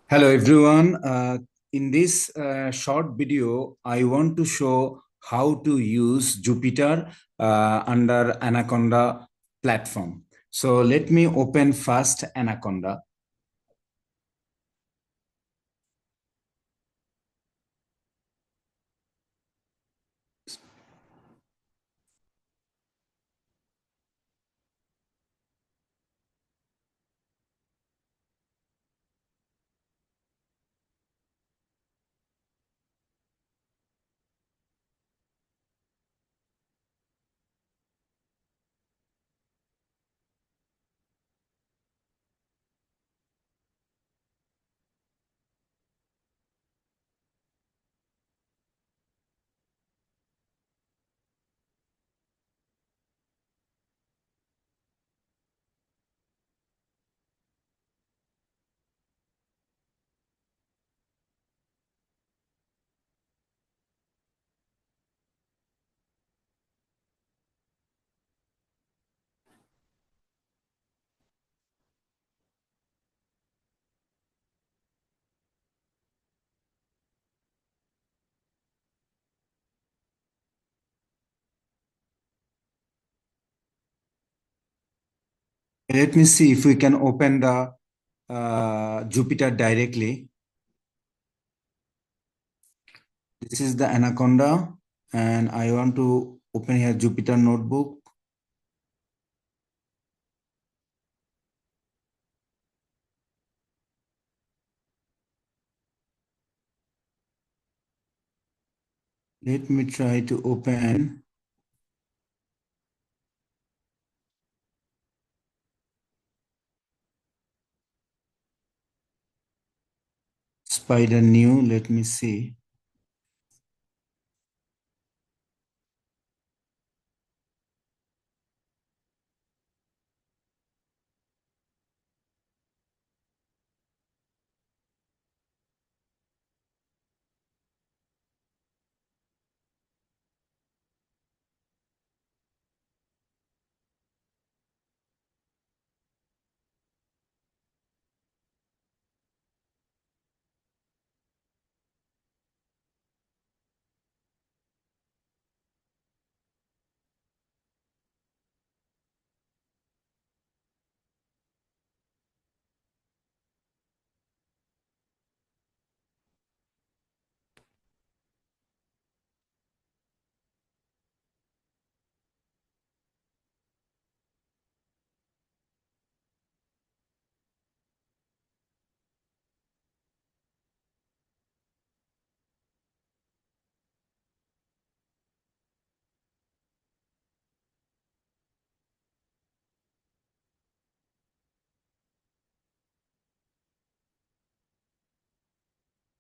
Hello everyone. In this short video, I want to show how to use Jupyter under Anaconda platform. So let me open first Anaconda. Let me see if we can open the Jupyter directly. This is the Anaconda, and I want to open here Jupyter Notebook. Let me try to open. Spider new. Let me see.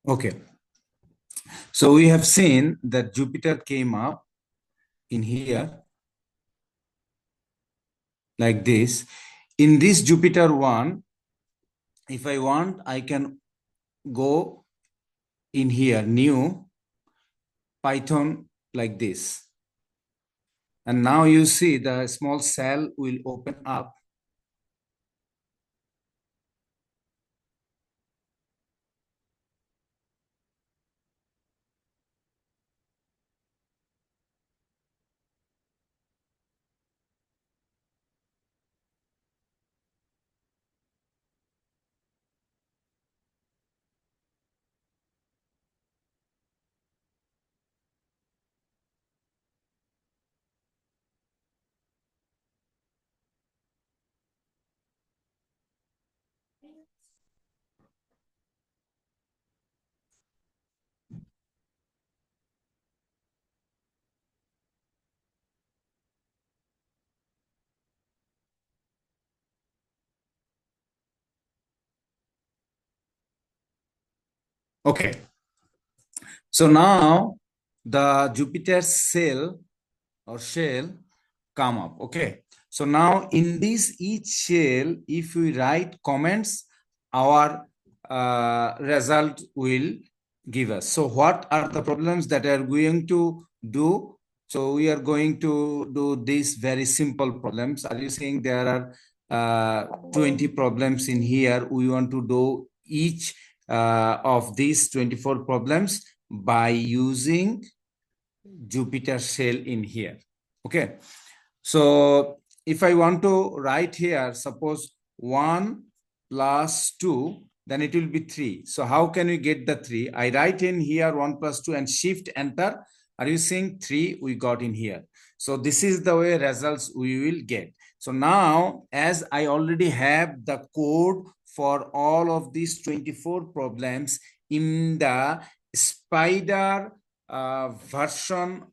Okay. So we have seen that Jupyter came up in here like this. In this Jupyter one, if I want, I can go in here, new Python like this. And now you see the small cell will open up. Okay. So now the Jupyter cell or shell come up. Okay. So now in this each shell, if we write comments, our result will give us. So what are the problems that are going to do? So we are going to do these very simple problems. Are you saying there are 20 problems in here? We want to do each of these 24 problems by using Jupyter shell in here. Okay. So if I want to write here, suppose 1 plus 2, then it will be 3. So how can we get the 3? I write in here 1 plus 2 and shift enter. Are you seeing 3 we got in here? So this is the way results we will get. So now, as I already have the code for all of these 24 problems in the spider version,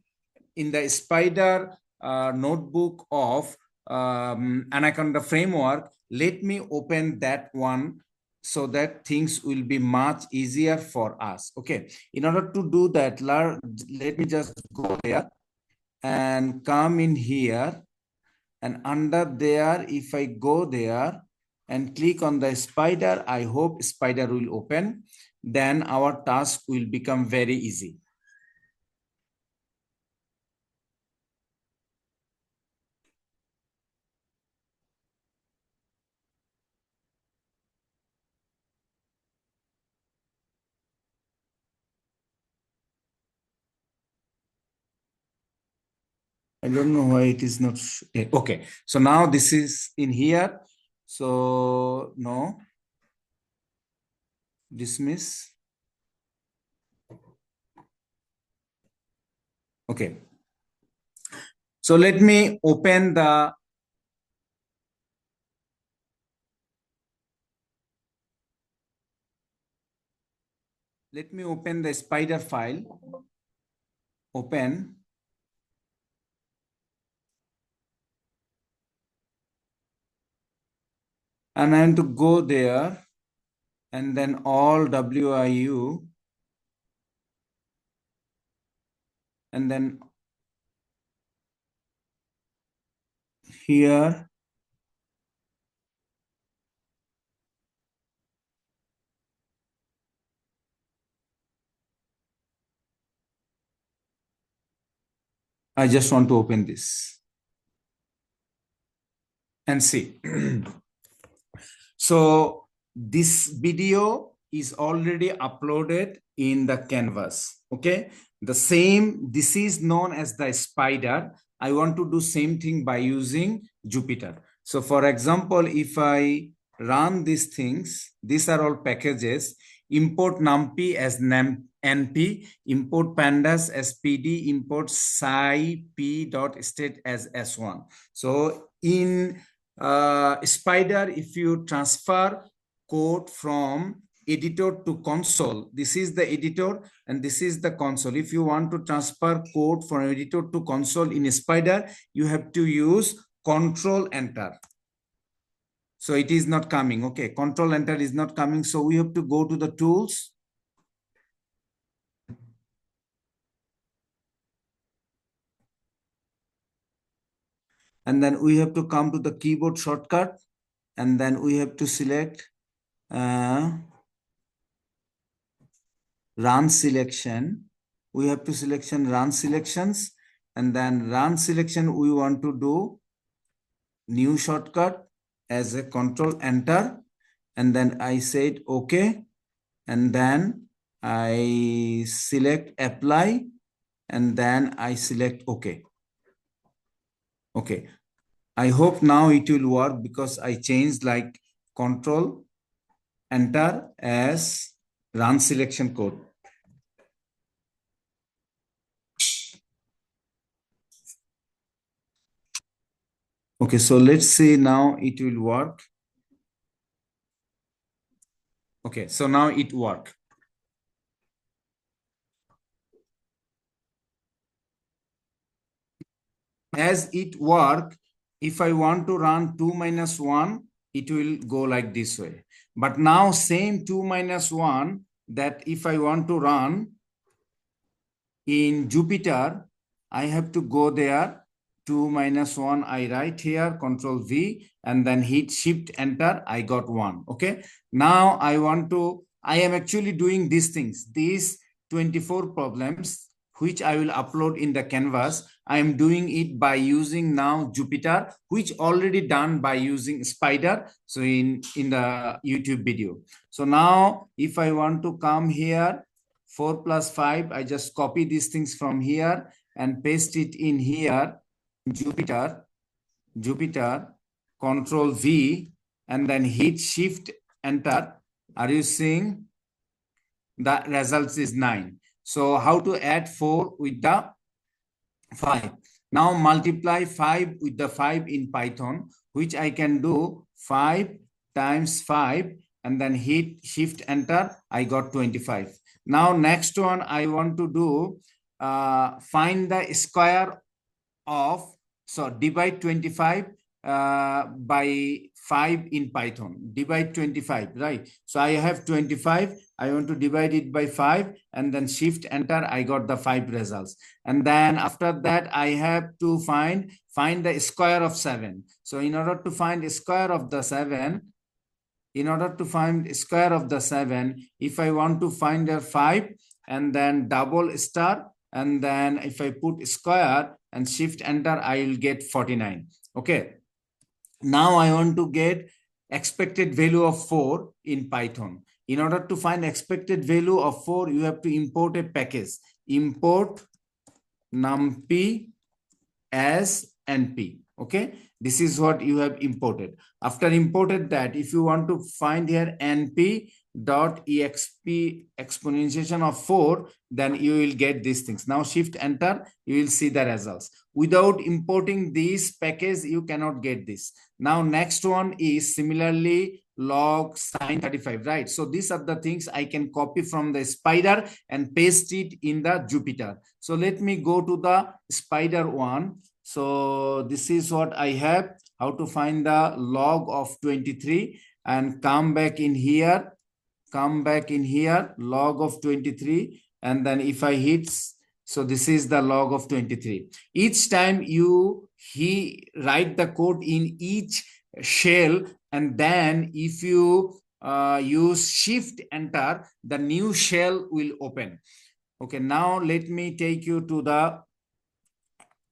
in the spider notebook of Anaconda framework, let me open that one so that things will be much easier for us. Okay, in order to do that, let me just go there and come in here, and under there, if I go there and click on the spider, I hope spider will open. Then our task will become very easy. I don't know why it is not. Okay, so now this is in here. So no, dismiss. Okay. So let me open the. Let me open the spider file. Open. And I am to go there and then all WIU and then here I just want to open this and see. So this video is already uploaded in the canvas. Okay, the same, this is known as the spider. I want to do same thing by using Jupyter. So for example, if I run these things, these are all packages. Import numpy as np, import pandas as pd, import scip.state as s1. So in spider, if you transfer code from editor to console, this is the editor and this is the console. If you want to transfer code from editor to console in spider, you have to use control enter. So it is not coming. Okay, control enter is not coming. So we have to go to the tools. And then we have to come to the keyboard shortcut. And then we have to select run selection. We have to selection run selections. And then run selection, we want to do new shortcut as a control enter. And then I said, okay. And then I select apply. And then I select okay. Okay. I hope now it will work because I changed like control enter as run selection code. Okay, so let's see now it will work. Okay, so now it worked. As it work, if I want to run 2 minus 1, it will go like this way. But now same 2 minus 1 that if I want to run in Jupyter, I have to go there. 2 minus 1, I write here, control V, and then hit shift enter, I got 1. Okay. Now I am actually doing these things, these 24 problems which I will upload in the canvas. I am doing it by using now Jupyter, which already done by using Spider. So in the YouTube video. So now if I want to come here, 4 plus 5, I just copy these things from here and paste it in here, Jupyter, Control V, and then hit Shift Enter. Are you seeing? The results is 9. So how to add 4 with the 5? Now multiply 5 with the 5 in Python, which I can do 5 times 5 and then hit Shift Enter. I got 25. Now next one I want to do find the square of, so divide 25 by 5 in Python. Divide 25, right? So I have 25. I want to divide it by 5 and then Shift Enter. I got the 5 results. And then after that, I have to find the square of 7. So in order to find the square of the 7, if I want to find a 5 and then double star, and then if I put square and Shift Enter, I will get 49. Okay. Now I want to get expected value of 4 in Python. In order to find expected value of 4, you have to import a package. Import numpy as np. Okay. This is what you have imported. After imported that, if you want to find here np dot exp exponentiation of 4, then you will get these things. Now Shift Enter, you will see the results. Without importing this package, you cannot get this. Now next one is similarly log sine 35, right? So these are the things I can copy from the Spider and paste it in the Jupyter. So let me go to the Spider one. So this is what I have, how to find the log of 23 and come back in here, log of 23. And then if I hit, so this is the log of 23. Each time you write the code in each shell, and then if you use Shift Enter, the new shell will open. Okay, now let me take you to the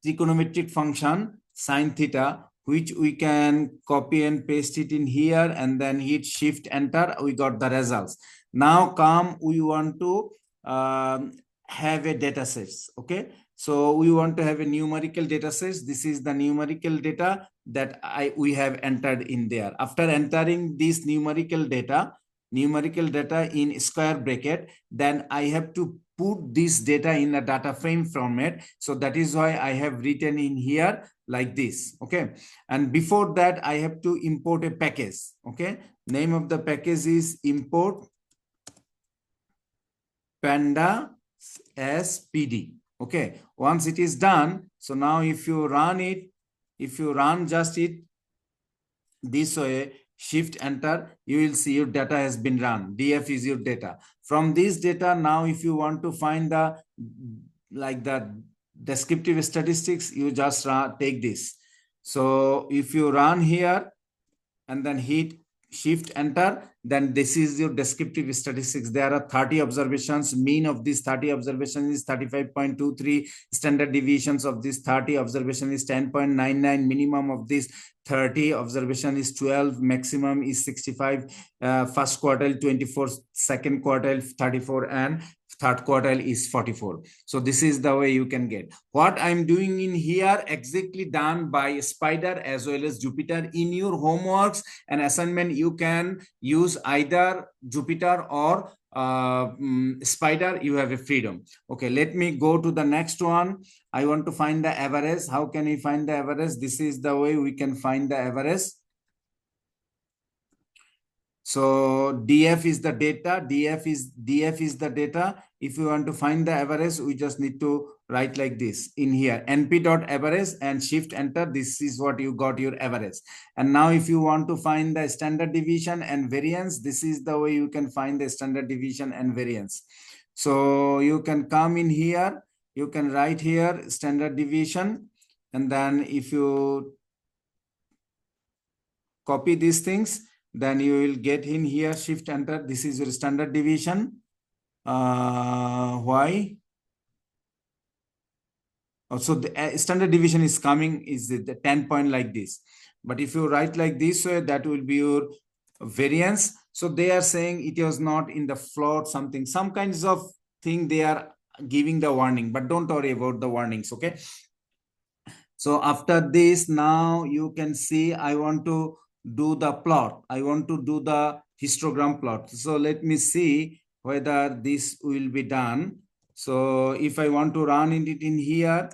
trigonometric function sine theta, which we can copy and paste it in here and then hit Shift Enter. We got the results. Now we want to have a data set. Okay, so we want to have a numerical data set. This is the numerical data that we have entered in there. After entering this numerical data in square bracket, then I have to put this data in a data frame format. So that is why I have written in here like this. Okay, and before that I have to import a package. Okay, name of the package is import panda spd. Okay, once it is done, so now if you run just it this way, Shift Enter, you will see your data has been run. DF is your data. From this data, now if you want to find the descriptive statistics, you just take this. So if you run here and then hit Shift Enter, then this is your descriptive statistics. There are 30 observations. Mean of these 30 observations is 35.23. Standard deviations of this 30 observation is 10.99. Minimum of this 30 observation is 12. Maximum is 65. First quartile 24. Second quartile 34, and third quartile is 44. So this is the way you can get. What I'm doing in here exactly done by Spider as well as Jupyter. In your homeworks and assignment, you can use either Jupyter or Spider. You have a freedom. Okay, let me go to the next one. I want to find the average. How can we find the average? This is the way we can find the average. So DF is the data. DF is the data. If you want to find the average, we just need to write like this in here, np.average, and Shift Enter. This is what you got, your average. And now if you want to find the standard deviation and variance, this is the way you can find the standard deviation and variance. So you can come in here, you can write here standard deviation, and then if you copy these things, then you will get in here, Shift Enter. This is your standard deviation. Why? So the standard deviation is coming is the 10 point like this. But if you write like this way, that will be your variance. So they are saying it was not in the float, something, some kinds of thing they are giving the warning, but don't worry about the warnings. Okay. So after this, now you can see I want to do the plot. I want to do the histogram plot. So let me see whether this will be done. So if I want to run it in here,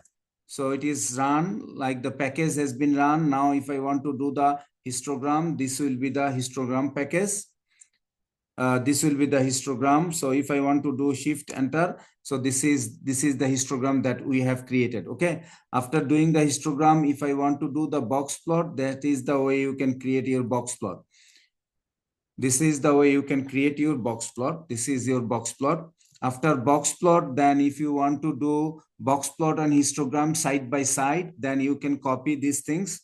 so it is run, like the package has been run. Now if I want to do the histogram, this will be the histogram package. This will be the histogram. So if I want to do shift enter, so this is the histogram that we have created. Okay, after doing the histogram, if I want to do the box plot, that is the way you can create your box plot. This is the way you can create your box plot. This is your box plot. After box plot, then if you want to do box plot and histogram side by side, then you can copy these things.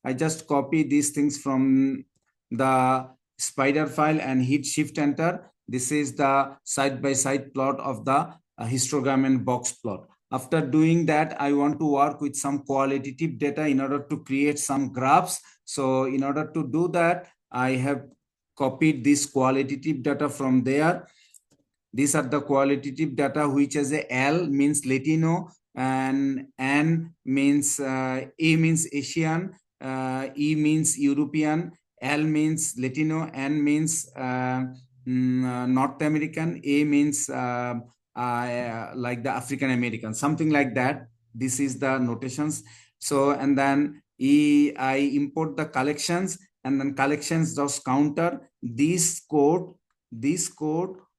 I just copy these things from the spider file and hit shift enter. This is the side by side plot of the histogram and box plot. After doing that, I want to work with some qualitative data in order to create some graphs. So in order to do that, I have copied this qualitative data from there. These are the qualitative data, which as a L means Latino, and N means A means Asian, E means European, L means Latino, N means North American, A means like the African American, something like that. This is the notations. So, and then I import the collections, and then collections just counter this code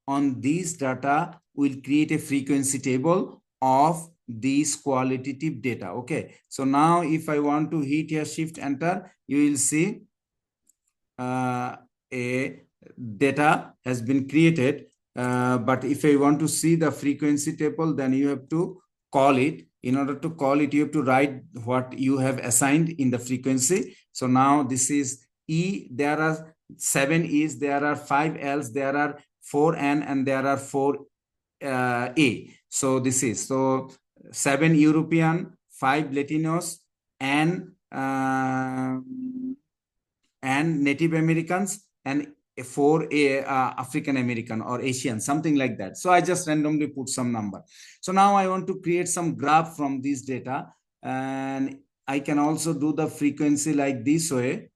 on these data will create a frequency table of these qualitative data. Okay, so now if I want to hit here shift enter, you will see a data has been created. But if I want to see the frequency table, then you have to call it. In order to call it, you have to write what you have assigned in the frequency. So now this is E, there are 7 E's, there are 5 L's, there are 4 N, and there are 4 A. So this is, so 7 European, 5 Latinos, and Native Americans, and 4 African American or Asian, something like that. So I just randomly put some number. So now I want to create some graph from this data, and I can also do the frequency like this way.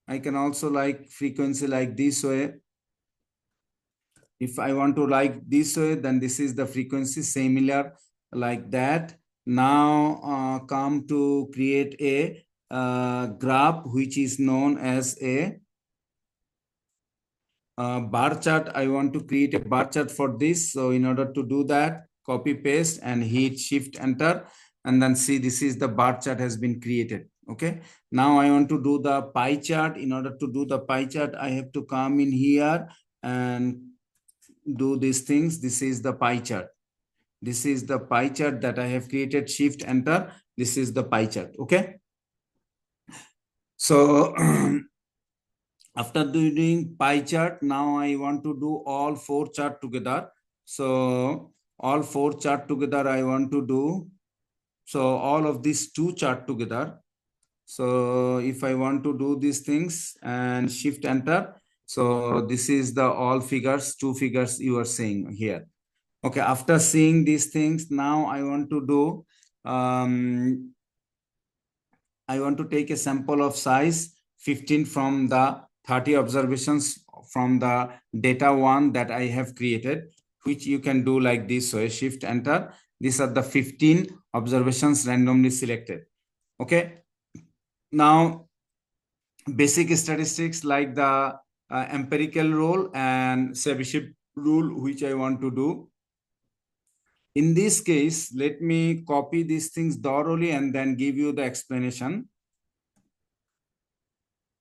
I can also like frequency like this way. If I want to like this way, then this is the frequency, similar like that. Now come to create a graph which is known as a bar chart. I want to create a bar chart for this. So in order to do that, copy paste and hit shift enter, and then see this is the bar chart has been created. Okay, now I want to do the pie chart. In order to do the pie chart, I have to come in here and do these things. This is the pie chart. This is the pie chart that I have created. Shift enter. This is the pie chart. Okay, so after doing pie chart, now I want to do all 4 chart together. So all 4 chart together I want to do. So all of these 2 chart together. So if I want to do these things and shift enter, so this is the all figures, 2 figures you are seeing here. Okay, after seeing these things, now I want to do, I want to take a sample of size 15 from the 30 observations from the data 1 that I have created, which you can do like this way, shift enter. These are the 15 observations randomly selected. Okay, now basic statistics like the empirical rule and Ceviche rule, which I want to do. In this case, let me copy these things thoroughly and then give you the explanation.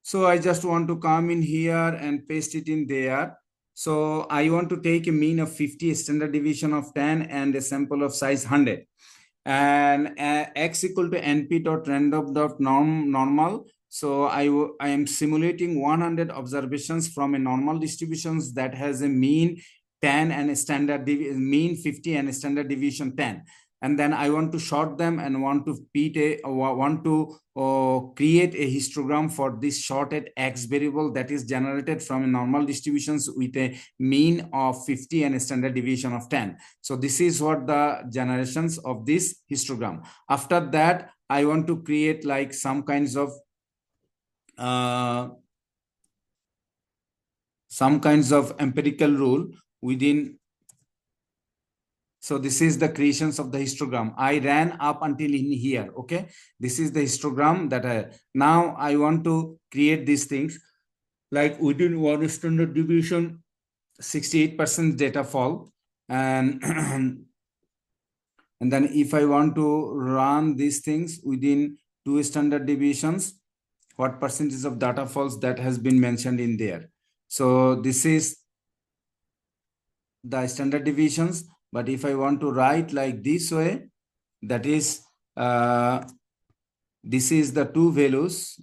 So I just want to come in here and paste it in there. So I want to take a mean of 50, standard deviation of 10, and a sample of size 100. And x equal to np dot random dot normal. So I am simulating 100 observations from a normal distributions that has a mean 10 and a standard mean 50 and a standard deviation 10. and then I want to short them and want to create a histogram for this shorted x variable that is generated from a normal distributions with a mean of 50 and a standard deviation of 10. So this is what the generations of this histogram. After that, I want to create like some kinds of empirical rule within. So this is the creations of the histogram. I ran up until in here. Okay, this is the histogram that now I want to create these things like within one standard deviation, 68% data fall, and and then if I want to run these things within 2 standard deviations, what percentage of data falls, that has been mentioned in there. So this is the standard deviations. But if I want to write like this way, that is this is the two values.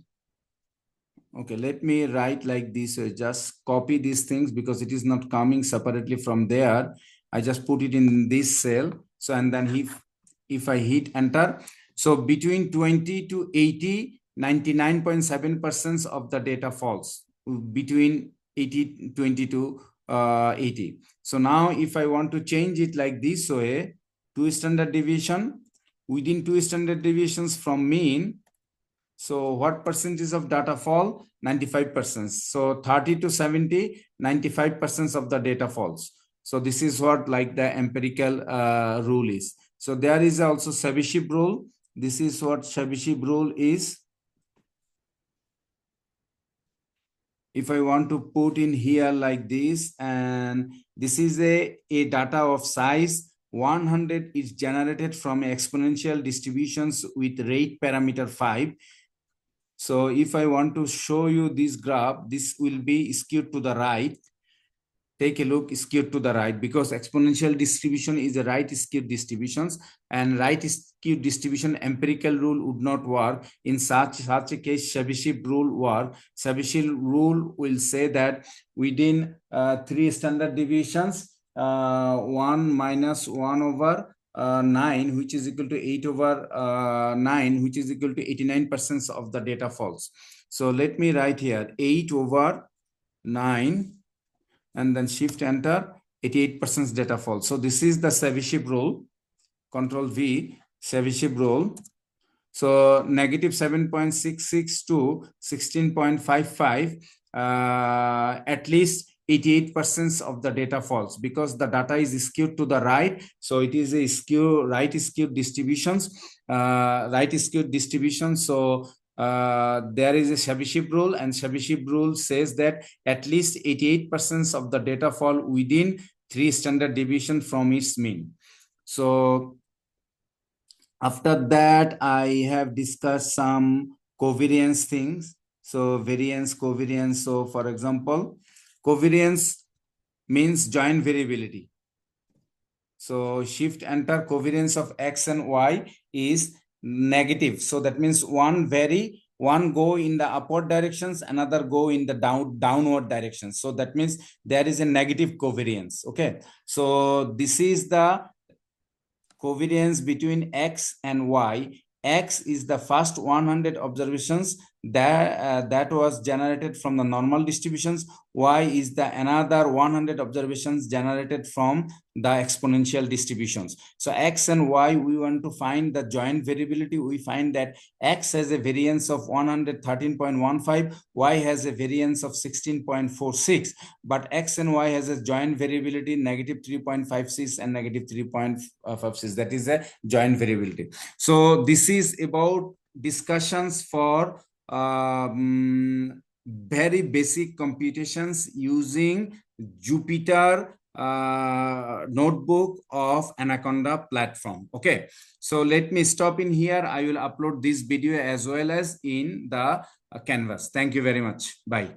Okay, let me write like this way. Just copy these things because it is not coming separately from there. I just put it in this cell. So and then if I hit enter, so between 20 to 80, 99.7% of the data falls between 20 to 80. So now if I want to change it like this way, 2 standard deviation, within 2 standard deviations from mean, so what percentage of data fall? 95%. So 30 to 70, 95% of the data falls. So this is what like the empirical rule is. So there is also Chebyshev rule. This is what Chebyshev rule is. If I want to put in here like this, and this is a data of size 100 is generated from exponential distributions with rate parameter 5. So if I want to show you this graph, this will be skewed to the right. Take a look, skewed to the right, because exponential distribution is a right skewed distributions, and right skewed distribution empirical rule would not work. In such a case, Chebyshev rule work. Chebyshev rule will say that within 3 standard deviations, 1 minus 1 over 9, which is equal to 8 over 9, which is equal to 89% of the data falls. So let me write here 8 over 9, and then shift enter, 88% data falls. So this is the Chebyshev rule. Control V, Chebyshev rule. So negative 7.66 to 16.55, at least 88% of the data falls because the data is skewed to the right. So it is a right skewed distributions, right skewed distribution. So there is a Chebyshev rule, and Chebyshev rule says that at least 88% of the data fall within 3 standard deviation from its mean. So after that, I have discussed some covariance things. So variance, covariance. So for example, covariance means joint variability. So shift enter, covariance of X and Y is negative. So that means one go in the upward directions, another go in the downward directions. So that means there is a negative covariance. Okay. So this is the covariance between X and Y. X is the first 100 observations that was generated from the normal distributions. Y is the another 100 observations generated from the exponential distributions. So X and Y, we want to find the joint variability. We find that X has a variance of 113.15, Y has a variance of 16.46, but X and Y has a joint variability negative 3.56 and negative 3.56. That is a joint variability. So this is about discussions for very basic computations using Jupyter Notebook of Anaconda platform. Okay, so let me stop in here. I will upload this video as well as in the Canvas. Thank you very much. Bye.